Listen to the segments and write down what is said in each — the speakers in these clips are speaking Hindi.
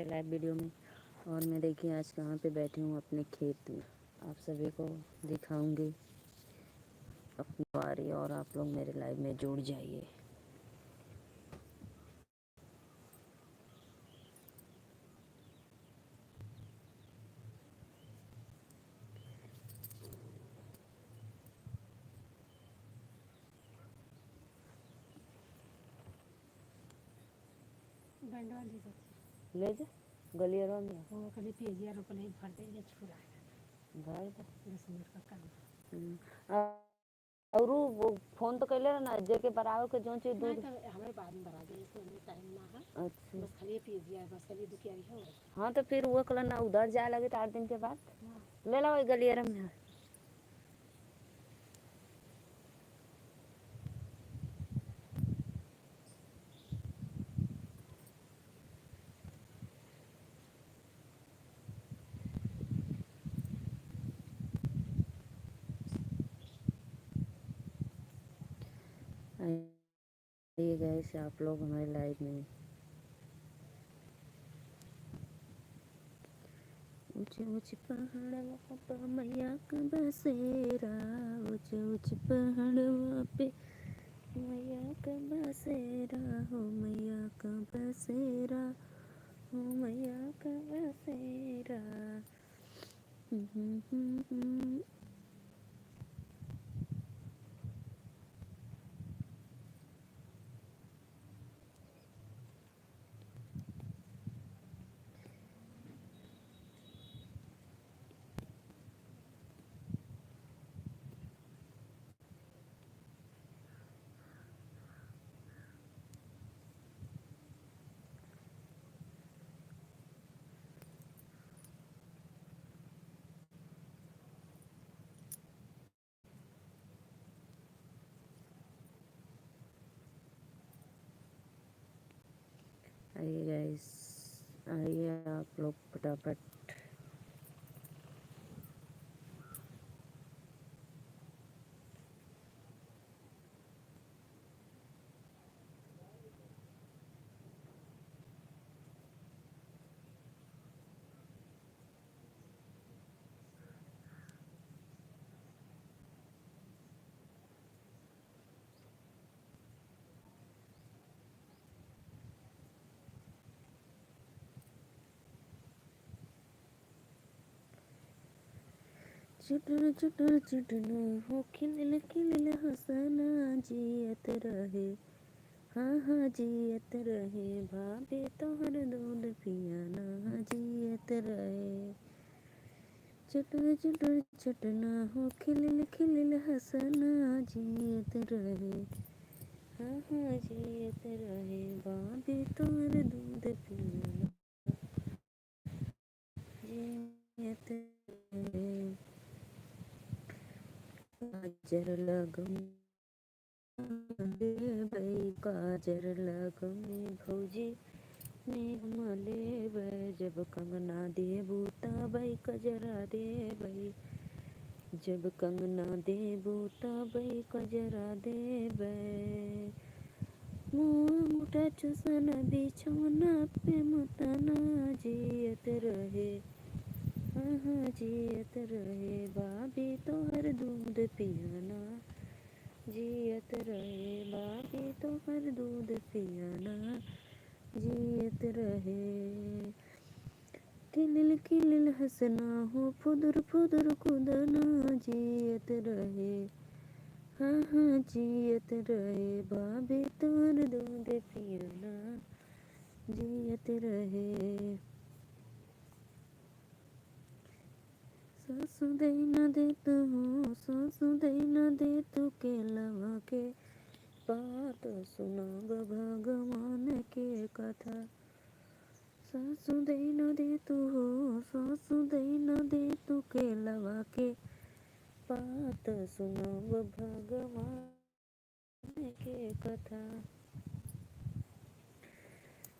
हमारे लाइव वीडियो में। और मैं देखिए आज कहाँ पे बैठी हूँ, अपने खेत में। आप सभी को दिखाऊंगी अपनी बारी और आप लोग मेरे लाइव में जुड़ जाइए। ले जा गलियरवा में वो कभी पेजिया रोक नहीं भर देंगे छुरा भर 10 मिनट का काम। और वो फोन तो कैले ना जेके बराबर के जो चीज दूध हमारे बाद में बना देंगे, इसमें टाइम ना है। अच्छा बस खाली पेजिया बस खाली दुखिया हो। हाँ तो फिर वो कल ना उधर जाए लगे तो 8 दिन के बाद ले लो वही गलियरम में। आइए गाइस आप लोग हमारे लाइव में। ऊंचे ऊंचे पहाड़ों पे मैया का बसेरा, ऊंचे ऊंचे पहाड़ों पे मैया का बसेरा हो, मैया का बसेरा हो, मैया का बसेरा। आइए गाइस, आइए आप लोग फटाफट। चुटुर चुटुर चुटनो हो खिलल खिलल हसना जियत रहे, हाँ हाँ जियत रहे, भाभी तोहर दूध पियाना जियत रहे। चुटुर चुटुर चुटना हो खिलल खिलल हसना जियत रहे, हाँ हाँ जियत रहे, भाभी तोहर दूध पियाना जियत रहे। काजर लगम भाई काजर लगमे भौजी मले जब कंगना दे बूता भाई कजरा दे भाई, जब कंगना दे बूता भाई कजरा दे भाई। मुठा चुसन बिछौना पे मुतना जियत रहे, हाँ हाँ जियत रहे, भाभी तोहर दूध पियाना जियत रहे, भाभी तोहर दूध पियाना जियत रहे। खिलल खिलल हंसना हो फुदुर फुदुर खुदना जियत रहे, हाँ हाँ जियत रहे, भाभी तोहर दूध पियाना जियत रहे। सासु दे न दे तू हो, सासु दे न दे तू के लवा के बात सुनाब भगवान के कथा। सासु दे न दे तू हो, सासु दे न दे तू के लवा के बात सुनाब भगवान के कथा।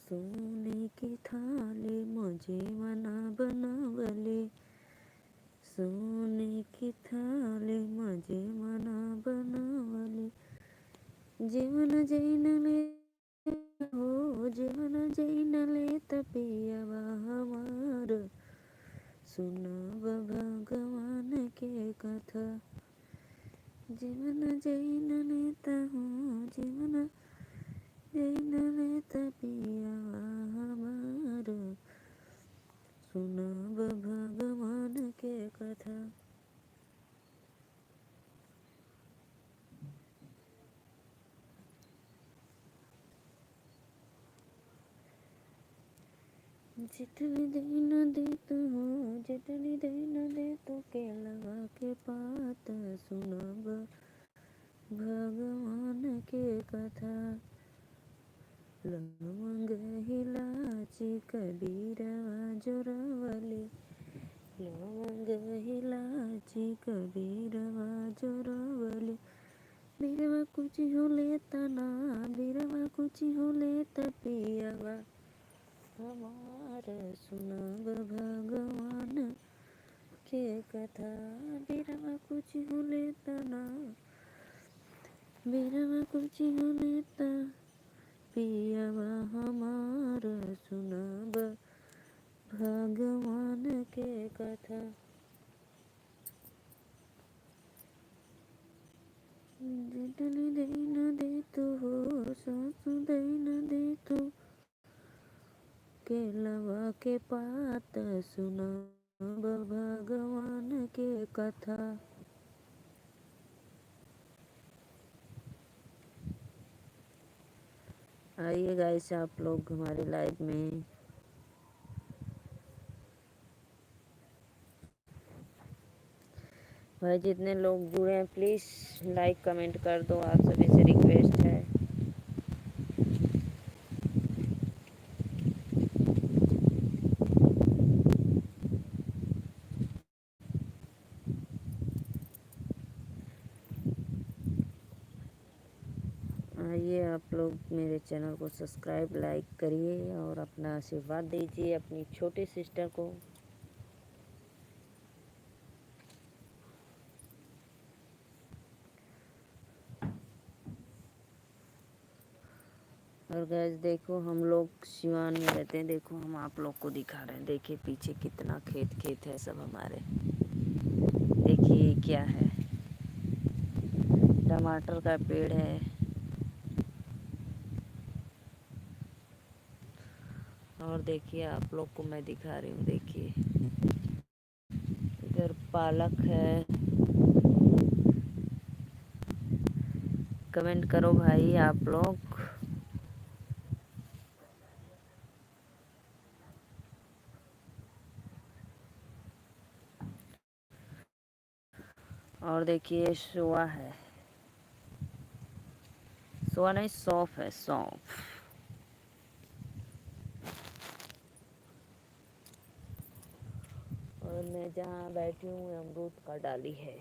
सोने की थाली मुझे मना बनावले, सोने की थाली मुझे मना बनावले, जीवन जैन ले हो जीवन जैन ले तपियावा सुनब भगवान के कथा। जीवन जैन लेता हूँ, जीवन जैन लेता पिया हमार, सुनब भगवान के कथा। जितनी देन दे तू, जितनी देन दे तू के लगा के पात, सुनब भगवान के कथा। लवंग इलायची कबीरवा जोरवली, लवंग इलायची कबीरवा जोरवली। बीरवा कुछ हो लेता ना, बीरवा कुछ हो लेता पियावा हमार, सुनब भगवान के कथा। बीरवा कुछ हो लेता ना, बीरवा कुछ हो लेता पियावा हमार, सुनब भगवान के कथा। जितनी देन दे तू हो, सासु देन दे तू के लवा के पात, सुनब भगवान के कथा। आइए गाइस आप लोग हमारे लाइव में। भाई जितने लोग जुड़े हैं प्लीज़ लाइक कमेंट कर दो, आप सभी से रिक्वेस्ट है। आइए आप लोग मेरे चैनल को सब्सक्राइब लाइक करिए और अपना आशीर्वाद दीजिए अपनी छोटी सिस्टर को। और गैस देखो हम लोग सिवान में रहते हैं, देखो हम आप लोग को दिखा रहे हैं। देखिए पीछे कितना खेत है सब हमारे। देखिए क्या है, टमाटर का पेड़ है। और देखिए आप लोग को मैं दिखा रही हूँ, देखिए इधर पालक है। कमेंट करो भाई आप लोग। और देखिए सोआ है, सोआ नहीं सौंफ है, सौंफ। और मैं जहाँ बैठी हूँ अमरूद का डाली है।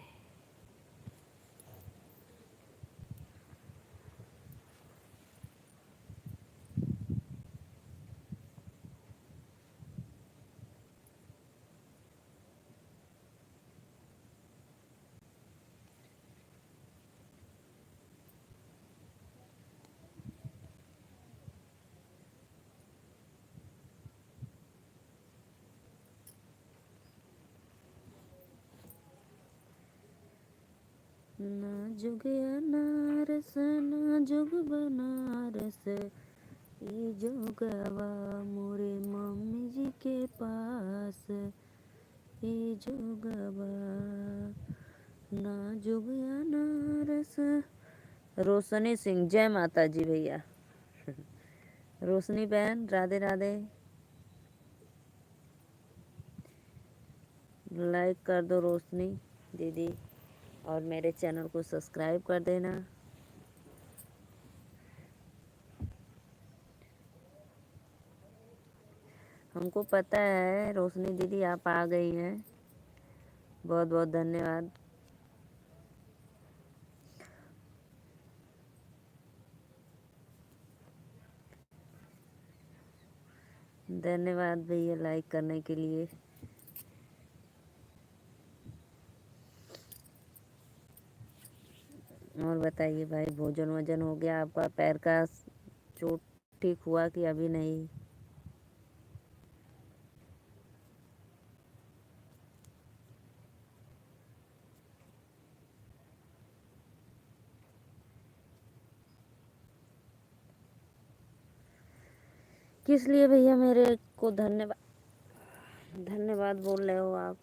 ना जुग अनारस ना जुग बनारस, ये जोगवा मोरे मम्मी जी के पास, ये जोगवा ना जुग अनारस। रोशनी सिंह, जय माता जी भैया। रोशनी बहन राधे राधे। लाइक कर दो रोशनी दीदी, और मेरे चैनल को सब्सक्राइब कर देना। हमको पता है रोशनी दीदी आप आ गई हैं, बहुत बहुत धन्यवाद। धन्यवाद भैया लाइक करने के लिए। और बताइए भाई भोजन वोजन हो गया आपका? पैर का चोट ठीक हुआ कि अभी नहीं? किस लिए भैया मेरे को धन्यवाद धन्यवाद बोल रहे हो आप?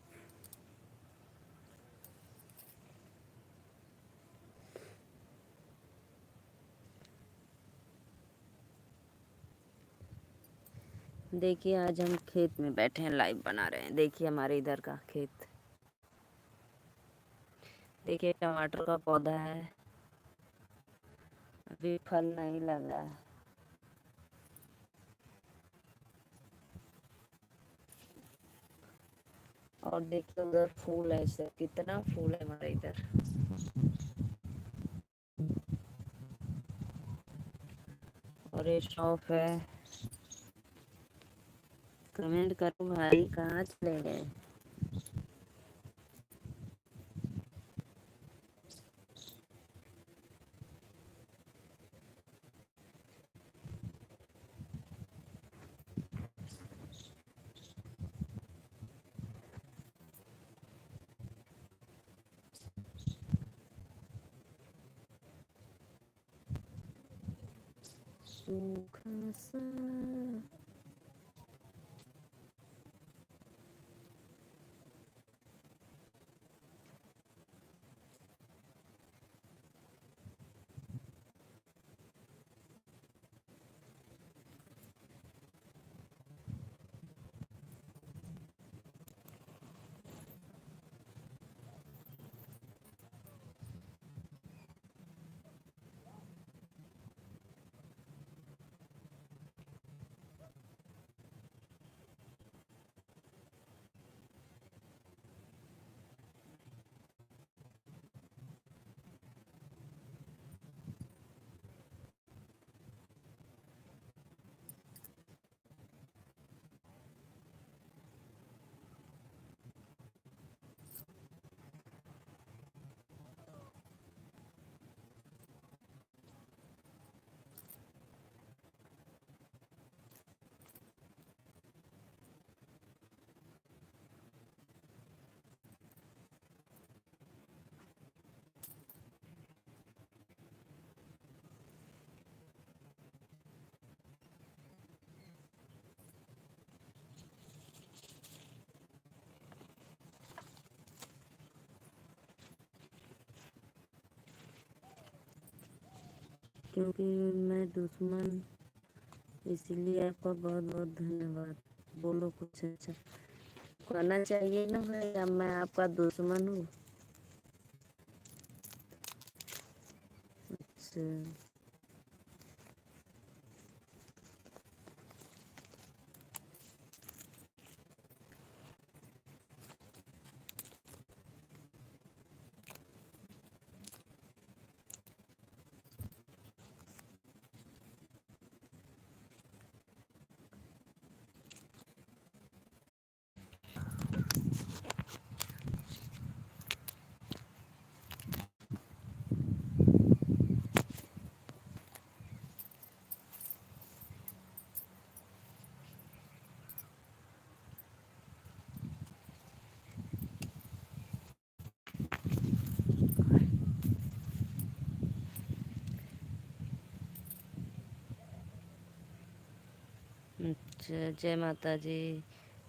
देखिए आज हम खेत में बैठे हैं, लाइव बना रहे हैं। देखिए हमारे इधर का खेत, देखिए टमाटर का पौधा है, अभी फल नहीं लगा है। और देखिए उधर फूल है, सर कितना फूल है हमारे इधर। और ये शॉप है। कमेंट करो भाई, कहाँ चले गए? सूखा सा क्योंकि मैं दुश्मन, इसीलिए आपका बहुत बहुत धन्यवाद। बोलो कुछ अच्छा कहना चाहिए ना भाई, अब मैं आपका दुश्मन हूँ? अच्छा अच्छा, जय माता जी।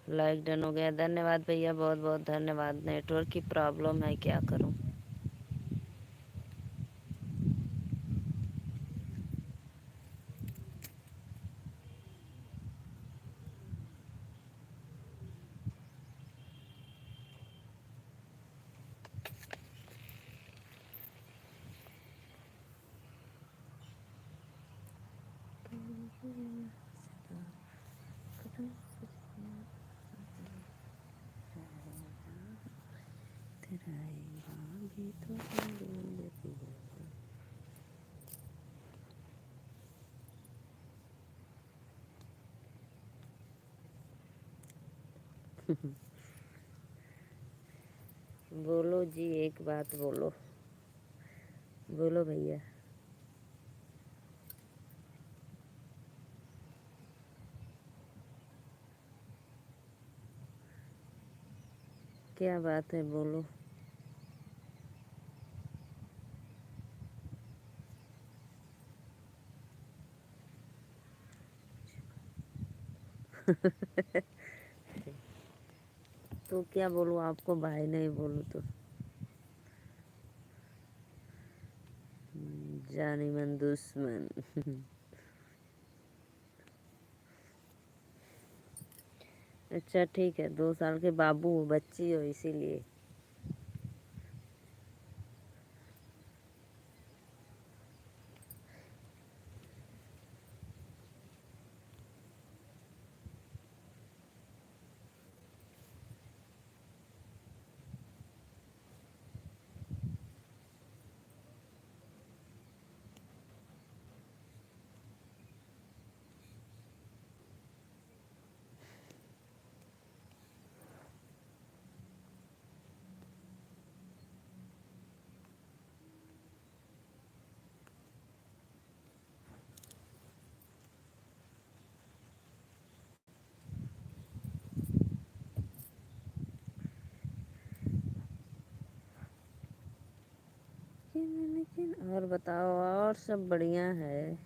लाइक डन हो गया, धन्यवाद भैया, बहुत बहुत धन्यवाद। नेटवर्क की प्रॉब्लम है, क्या करूं? बोलो जी, एक बात बोलो, बोलो भैया। क्या बात है, बोलो। तो क्या बोलूँ आपको, भाई नहीं बोलूँ तो। जानी मन दुश्मन। अच्छा ठीक है, 2 साल के बाबू हो, बच्ची हो, इसीलिए। और बताओ, और सब बढ़िया है।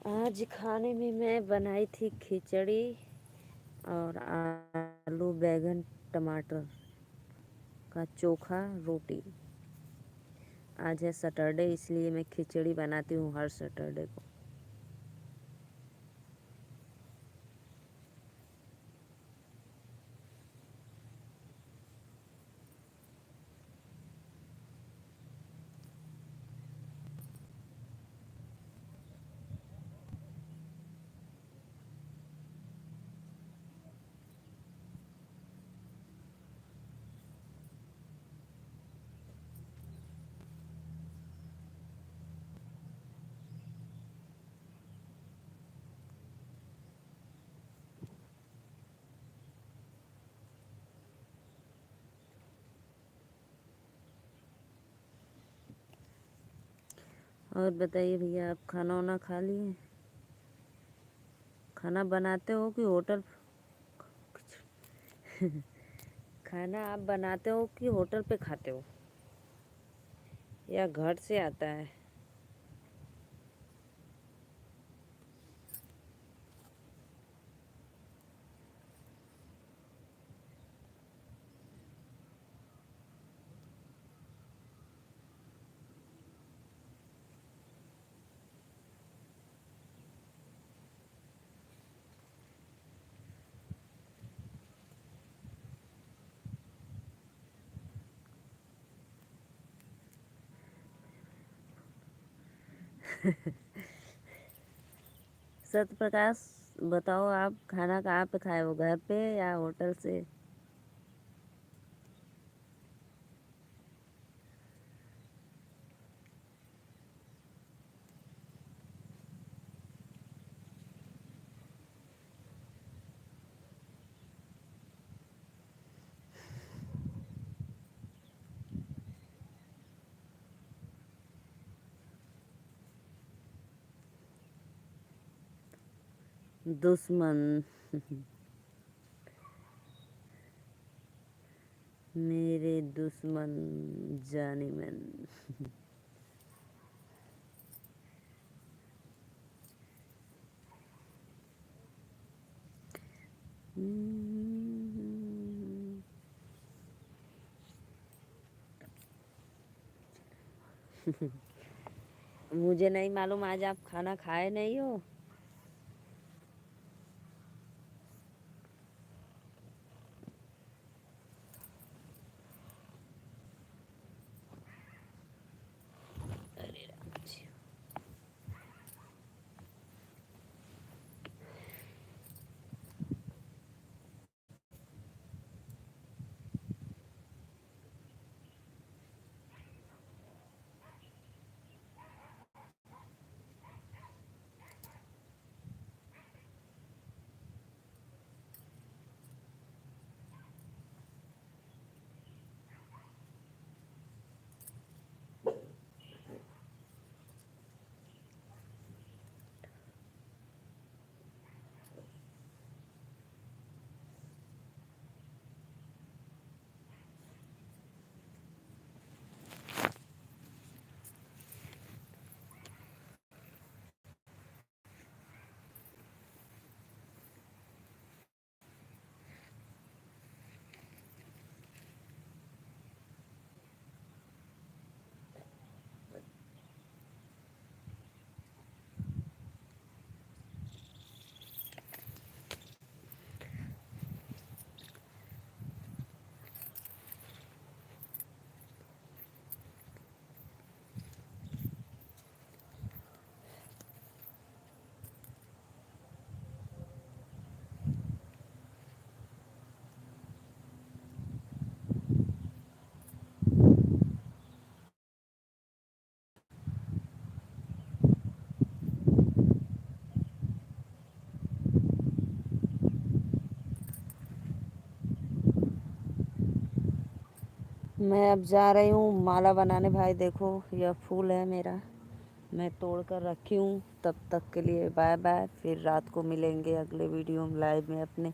आज खाने में मैं बनाई थी खिचड़ी और आलू बैंगन टमाटर का चोखा, रोटी। आज है सैटरडे, इसलिए मैं खिचड़ी बनाती हूँ हर सैटरडे को। और बताइए भैया, आप खाना वाना खा लिए? खाना बनाते हो कि होटल? खाना आप बनाते हो कि होटल पे खाते हो, या घर से आता है? सत्य प्रकाश, बताओ आप खाना कहाँ पे खाए हो, घर पे या होटल से? दुश्मन। मेरे दुश्मन जानी मन। मुझे नहीं मालूम, आज आप खाना खाए नहीं हो। अरे राम जी। मैं अब जा रही हूँ माला बनाने। भाई देखो यह फूल है मेरा, मैं तोड़ कर रखी हूँ। तब तक के लिए बाय बाय, फिर रात को मिलेंगे अगले वीडियो में लाइव में अपने।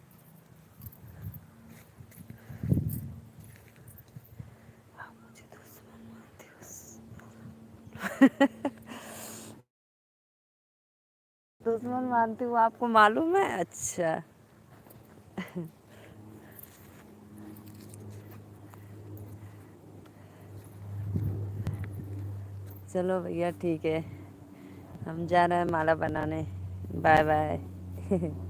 आप मुझे दुश्मन मानते हो। दुश्मन मानती हूँ, आपको मालूम है? अच्छा। चलो भैया ठीक है, हम जा रहे हैं माला बनाने। Bye bye.